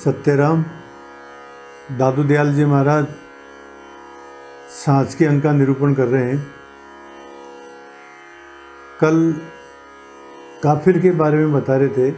सत्यराम दादू दयाल जी महाराज सांच के अंक का निरूपण कर रहे हैं। कल काफिर के बारे में बता रहे थे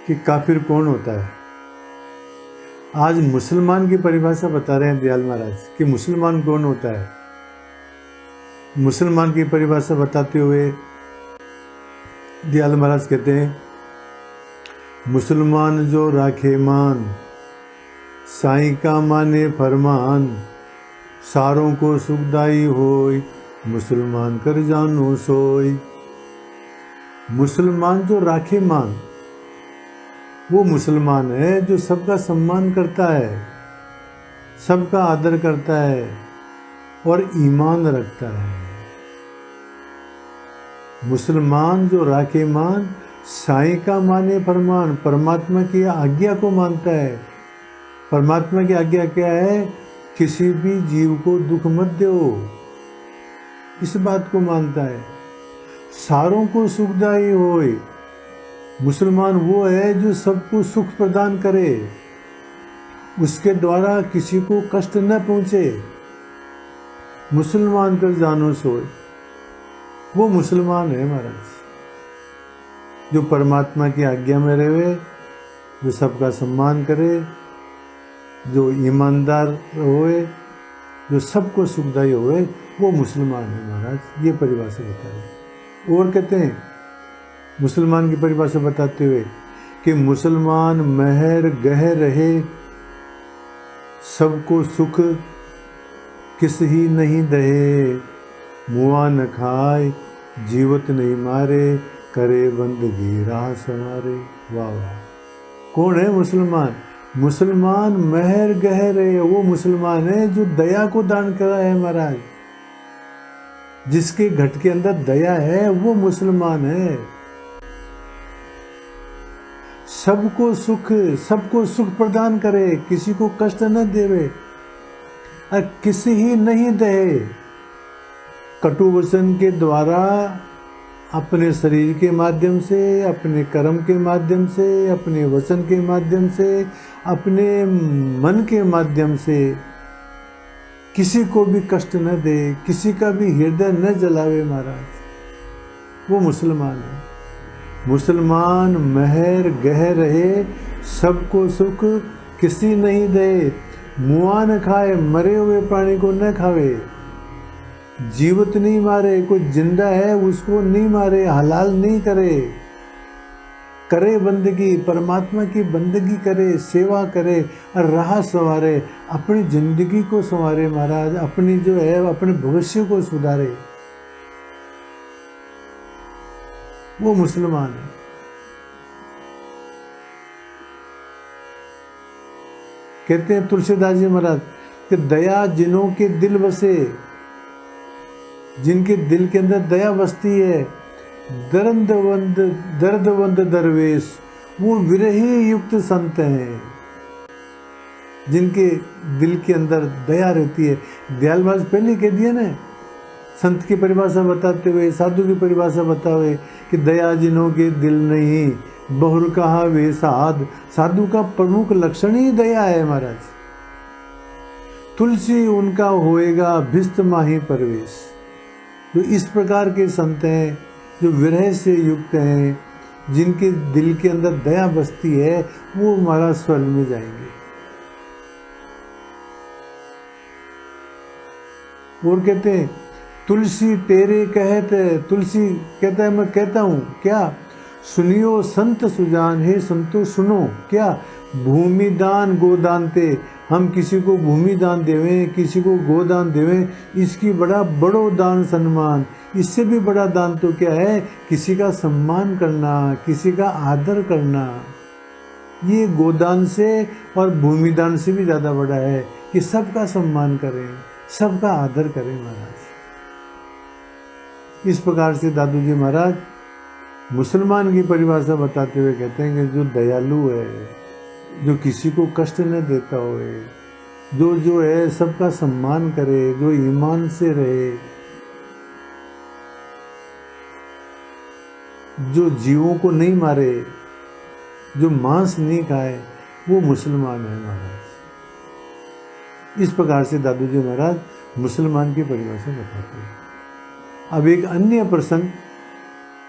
कि काफिर कौन होता है। आज मुसलमान की परिभाषा बता रहे हैं दयाल महाराज कि मुसलमान कौन होता है। मुसलमान की परिभाषा बताते हुए दयाल महाराज कहते हैं, मुसलमान जो राखे मान, साईं का माने फरमान, सारों को सुखदाई होय, मुसलमान कर जानो सोय। मुसलमान जो राखे मान, वो मुसलमान है जो सबका सम्मान करता है, सबका आदर करता है और ईमान रखता है। मुसलमान जो राखे मान, साईं का माने फरमान, परमात्मा की आज्ञा को मानता है। परमात्मा की आज्ञा क्या है? किसी भी जीव को दुख मत दो, इस बात को मानता है। सारों को सुखदाई होए, मुसलमान वो है जो सबको सुख प्रदान करे, उसके द्वारा किसी को कष्ट न पहुंचे। मुसलमान कर जानो सोए, वो मुसलमान है महाराज जो परमात्मा की आज्ञा में रहे, जो सबका सम्मान करे, जो ईमानदार होए, जो सबको सुखदाई होए, वो मुसलमान है महाराज। ये परिभाषा बता रहे। और कहते हैं मुसलमान की परिभाषा बताते हुए कि मुसलमान मेहर गह रहे, सबको सुख किस ही नहीं दहे, मुआ न खाए जीवत नहीं मारे, करे बंदगी राह संवारे। वाह वाह, कौन है मुसलमान? मुसलमान मेहर गह रहे, वो मुसलमान है जो दया को दान करा है महाराज। जिसके घट के अंदर दया है वो मुसलमान है। सबको सुख प्रदान करे, किसी को कष्ट न देवे और किसी ही नहीं दे। कटु वचन के द्वारा अपने शरीर के माध्यम से, अपने कर्म के माध्यम से, अपने वचन के माध्यम से, अपने मन के माध्यम से किसी को भी कष्ट न दे, किसी का भी हृदय न जलावे महाराज, वो मुसलमान है। मुसलमान मेहर गह रहे, सबको सुख किसी नहीं दे, मुआ न खाए, मरे हुए प्राणी को न खावे, जीवित नहीं मारे, कोई जिंदा है उसको नहीं मारे, हलाल नहीं करे, करे बंदगी, परमात्मा की बंदगी करे, सेवा करे और राह संवारे, अपनी जिंदगी को संवारे महाराज, अपनी जो है अपने भविष्य को सुधारे, वो मुसलमान है। कहते हैं तुलसीदास जी महाराज कि दया जिन्हों के दिल बसे, जिनके दिल के अंदर दया बसती है, दर्दवंद दरवेश, वो विरही युक्त संत हैं। जिनके दिल के अंदर दया रहती है। दयाल महाराज पहले कह दिया ना, संत की परिभाषा बताते हुए, साधु की परिभाषा बताते हुए कि दया जिन्हों के दिल नहीं, बहुर कहा वे साध। साधु का प्रमुख लक्षण ही दया है महाराज। तुलसी उनका होएगा भिस्त माही परवेश। जो इस प्रकार के संत हैं, जो विरह से युक्त हैं, जिनके दिल के अंदर दया बसती है, वो हमारा स्वर्ग में जाएंगे। और कहते हैं तुलसी तेरे कहते, तुलसी कहता है मैं कहता हूँ क्या, सुनियो संत सुजान, हे संतो सुनो क्या, भूमि दान गोदान ते, हम किसी को भूमि दान देवें, किसी को गोदान देवें, इसकी बड़ो दान सम्मान। इससे भी बड़ा दान तो क्या है? किसी का सम्मान करना, किसी का आदर करना। ये गोदान से और भूमि दान से भी ज़्यादा बड़ा है कि सबका सम्मान करें, सबका आदर करें महाराज। इस प्रकार से दादू जी महाराज मुसलमान की परिभाषा बताते हुए कहते हैं कि जो दयालु है, जो किसी को कष्ट न देता होए, जो है सबका सम्मान करे, जो ईमान से रहे, जो जीवों को नहीं मारे, जो मांस नहीं खाए वो मुसलमान है महाराज। इस प्रकार से दादू जी महाराज मुसलमान की परिभाषा बताते हैं। अब एक अन्य प्रसंग,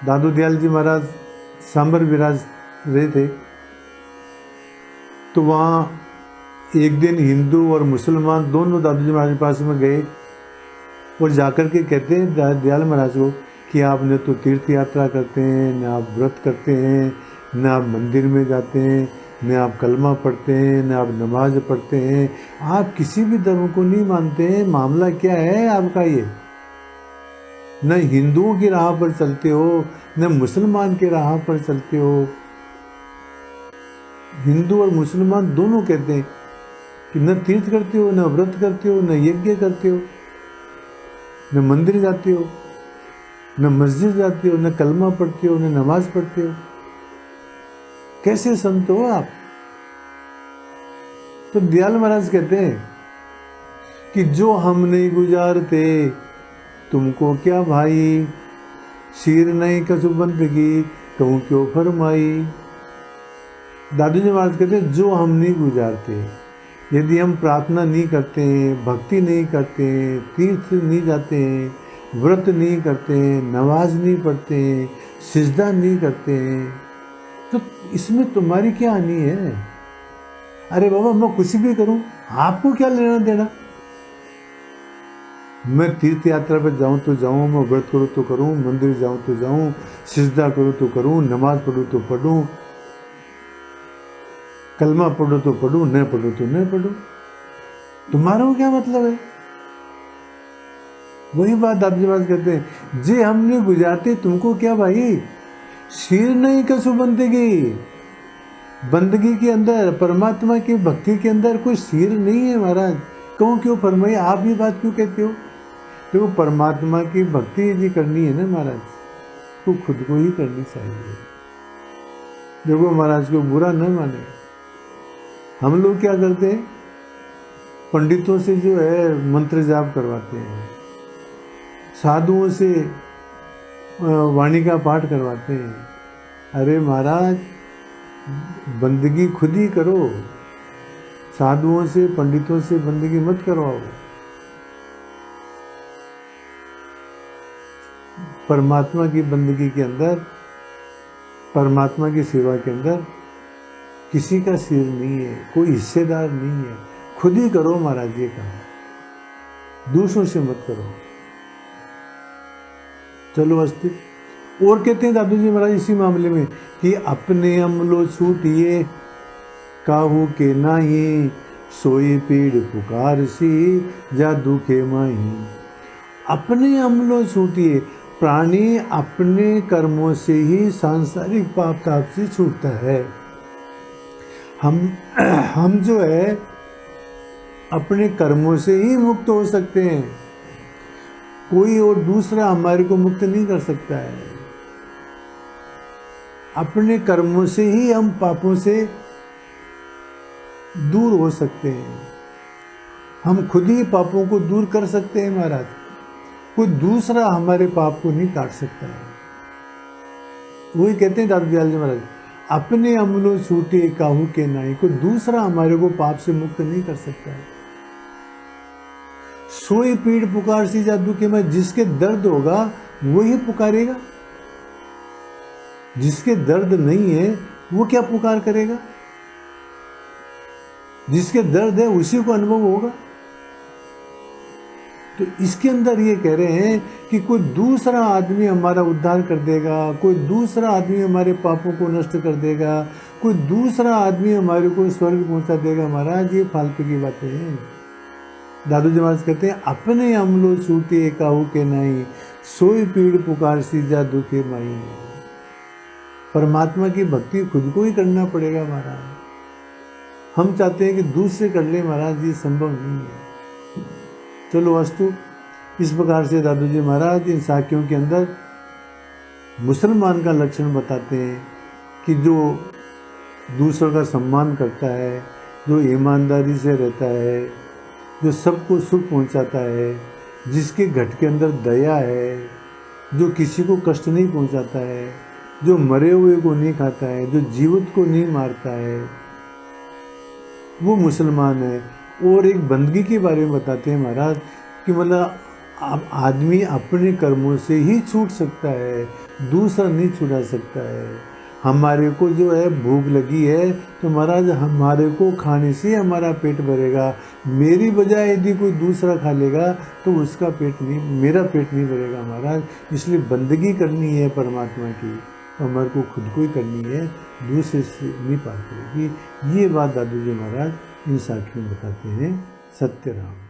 दादू दयाल जी महाराज सांबर विराज रहे थे, तो वहाँ एक दिन हिंदू और मुसलमान दोनों दादू जी महाराज के पास में गए और जाकर के कहते हैं दयाल महाराज को कि आप न तो तीर्थ यात्रा करते हैं, न आप व्रत करते हैं, न आप मंदिर में जाते हैं, न आप कलमा पढ़ते हैं, न आप नमाज पढ़ते हैं, आप किसी भी धर्म को नहीं मानते हैं। मामला क्या है आपका? ये न हिंदुओं की राह पर चलते हो, न मुसलमान की राह पर चलते हो। हिंदू और मुसलमान दोनों कहते हैं कि न तीर्थ करते हो, न व्रत करते हो, न यज्ञ करते हो, न मंदिर जाते हो, न मस्जिद जाते हो, न कलमा पढ़ते हो, न नमाज पढ़ते हो। कैसे संत हो आप? तो दयाल महाराज कहते हैं कि जो हम नहीं गुजारते तुमको क्या भाई, शीर नहीं कसु बंदगी कहूँ क्यों फरमाई। दादू जी महाराज कहते हैं जो हम नहीं गुजारते, यदि हम प्रार्थना नहीं करते हैं, भक्ति नहीं करते हैं, तीर्थ नहीं जाते हैं, व्रत नहीं करते हैं, नमाज नहीं पढ़ते हैं, सिजदा नहीं करते हैं, तो इसमें तुम्हारी क्या हानि है? अरे बाबा मैं कुछ भी करूं, आपको क्या लेना देना? मैं तीर्थ यात्रा पर जाऊं तो जाऊं, मैं व्रत करूं तो करूं, मंदिर जाऊं तो जाऊं, सिजदा करूं तो करूं, नमाज पढ़ूं तो पढ़ूं, कलमा पढ़ो तो पढ़ूं, न पढ़ो तो न पढ़ूं, तुम्हारा क्या मतलब है? वही बात दादू जी महाराज कहते हैं, जे हमने गुजारते तुमको क्या भाई, शीर नहीं कसु बंदगी। बंदगी के अंदर, परमात्मा की भक्ति के अंदर कोई शीर नहीं है महाराज। कहूँ क्यों फरमाइए, आप ये बात क्यों कहते हो? देखो परमात्मा की भक्ति यदि करनी है ना महाराज, तो खुद को ही करनी चाहिए। देखो महाराज को बुरा न माने, हम लोग क्या करते हैं, पंडितों से जो है मंत्र जाप करवाते हैं, साधुओं से वाणी का पाठ करवाते हैं। अरे महाराज बंदगी खुद ही करो, साधुओं से पंडितों से बंदगी मत करवाओ। परमात्मा की बंदगी के अंदर, परमात्मा की सेवा के अंदर किसी का सिर नहीं है, कोई हिस्सेदार नहीं है, खुद ही करो महाराज ये काम, दूसरों से मत करो। चलो अस्तु। और कहते हैं दादू जी महाराज इसी मामले में कि अपने अमलो छूटिए काहू के नाही, सोई पीड़ पुकार सी जादू के माही। अपने अमलो छूटिए, प्राणी अपने कर्मों से ही सांसारिक पाप ताप से छूटता है। हम जो है अपने कर्मों से ही मुक्त हो सकते हैं, कोई और दूसरा हमारे को मुक्त नहीं कर सकता है। अपने कर्मों से ही हम पापों से दूर हो सकते हैं, हम खुद ही पापों को दूर कर सकते हैं महाराज। कोई दूसरा हमारे पाप को नहीं काट सकता है। वही कहते हैं दादू दयाल जी महाराज, अपने अमलो छूटे काहू के नाई, कोई दूसरा हमारे को पाप से मुक्त नहीं कर सकता है। सोई पीड़ पुकार सी जादू के मैं, जिसके दर्द होगा वही पुकारेगा, जिसके दर्द नहीं है वो क्या पुकार करेगा? जिसके दर्द है उसी को अनुभव होगा। तो इसके अंदर ये कह रहे हैं कि कोई दूसरा आदमी हमारा उद्धार कर देगा, कोई दूसरा आदमी हमारे पापों को नष्ट कर देगा, कोई दूसरा आदमी हमारे को स्वर्ग पहुंचा देगा। महाराज ये फालतू की बातें हैं। दादू जी महाराज कहते हैं अपने अमलो छूटे काहू के नाई, सोई पीड़ पुकार सी जादू के माई। परमात्मा की भक्ति खुद को ही करना पड़ेगा महाराज। हम चाहते हैं कि दूसरे कर ले महाराज, ये संभव नहीं है। चलो अस्तु। इस प्रकार से दादू जी महाराज इन साखियों के अंदर मुसलमान का लक्षण बताते हैं कि जो दूसरों का सम्मान करता है, जो ईमानदारी से रहता है, जो सबको सुख पहुंचाता है, जिसके घट के अंदर दया है, जो किसी को कष्ट नहीं पहुंचाता है, जो मरे हुए को नहीं खाता है, जो जीवित को नहीं मारता है, वो मुसलमान है। और एक बंदगी के बारे में बताते हैं महाराज कि मतलब आदमी अपने कर्मों से ही छूट सकता है, दूसरा नहीं छुड़ा सकता है। हमारे को जो है भूख लगी है तो महाराज हमारे को खाने से हमारा पेट भरेगा। मेरी बजाय यदि कोई दूसरा खा लेगा तो उसका पेट नहीं, मेरा पेट नहीं भरेगा महाराज। इसलिए बंदगी करनी है परमात्मा की तो हमारे को खुद को ही करनी है, दूसरे से नहीं पार करेगी। ये बात दादू जी महाराज इन साखियों में बताते हैं। सत्य राम।